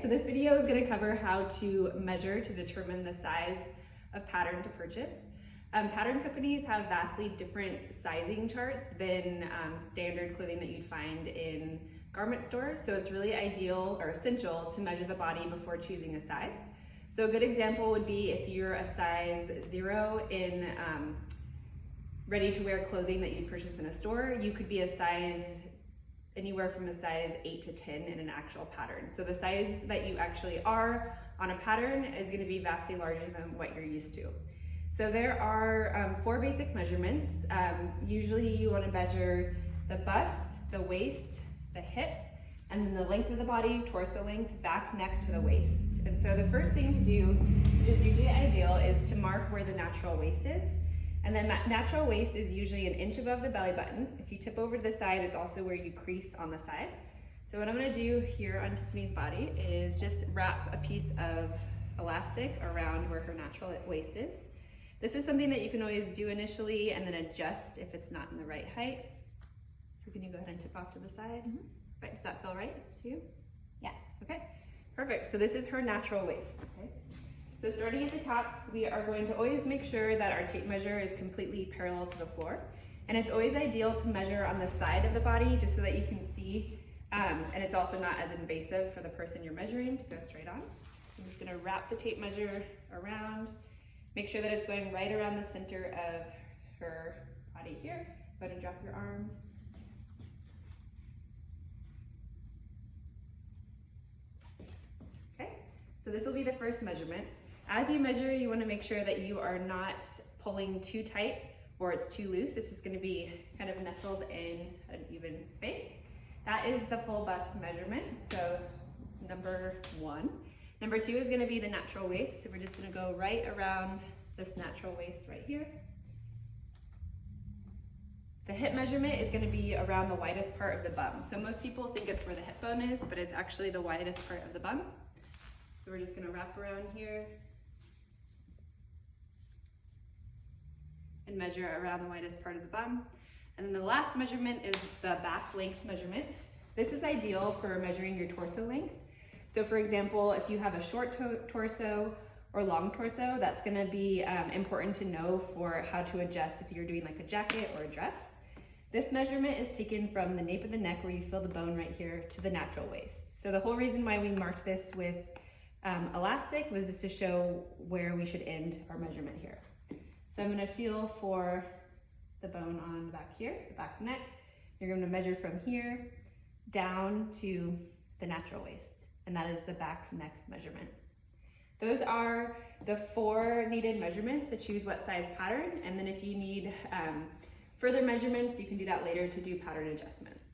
so this video is going to cover how to measure to determine the size of pattern to purchase. Pattern companies have vastly different sizing charts than standard clothing that you'd find in garment stores, so it's really ideal or essential to measure the body before choosing a size. So a good example would be if you're a size 0 in ready-to-wear clothing that you'd purchase in a store, you could be a size anywhere from a size 8 to 10 in an actual pattern. So the size that you actually are on a pattern is going to be vastly larger than what you're used to. So there are 4 basic measurements. Usually you want to measure the bust, the waist, the hip, and then the length of the body, torso length, back, neck to the waist. And so the first thing to do, which is usually ideal, is to mark where the natural waist is. And then natural waist is usually an inch above the belly button. If you tip over to the side, it's also where you crease on the side. So what I'm going to do here on Tiffany's body is just wrap a piece of elastic around where her natural waist is. This is something that you can always do initially and then adjust if it's not in the right height. So can you go ahead and tip off to the side? Mm-hmm. Right, does that feel right to you? Yeah. Okay, perfect. So this is her natural waist. Okay. So starting at the top, we are going to always make sure that our tape measure is completely parallel to the floor. And it's always ideal to measure on the side of the body just so that you can see, and it's also not as invasive for the person you're measuring to go straight on. I'm just gonna wrap the tape measure around, make sure that it's going right around the center of her body here. Go ahead and drop your arms. Okay, so this will be the first measurement. As you measure, you want to make sure that you are not pulling too tight or it's too loose. It's just going to be kind of nestled in an even space. That is the full bust measurement, so number 1. Number 2 is going to be the natural waist. So we're just going to go right around this natural waist right here. The hip measurement is going to be around the widest part of the bum. So most people think it's where the hip bone is, but it's actually the widest part of the bum. So we're just going to wrap around here and measure around the widest part of the bum. And then the last measurement is the back length measurement. This is ideal for measuring your torso length. So for example, if you have a short torso or long torso, that's gonna be important to know for how to adjust if you're doing like a jacket or a dress. This measurement is taken from the nape of the neck where you feel the bone right here to the natural waist. So the whole reason why we marked this with elastic was just to show where we should end our measurement here. So I'm going to feel for the bone on the back here, the back neck. You're going to measure from here down to the natural waist, and that is the back neck measurement. Those are the 4 needed measurements to choose what size pattern, and then if you need further measurements, you can do that later to do pattern adjustments.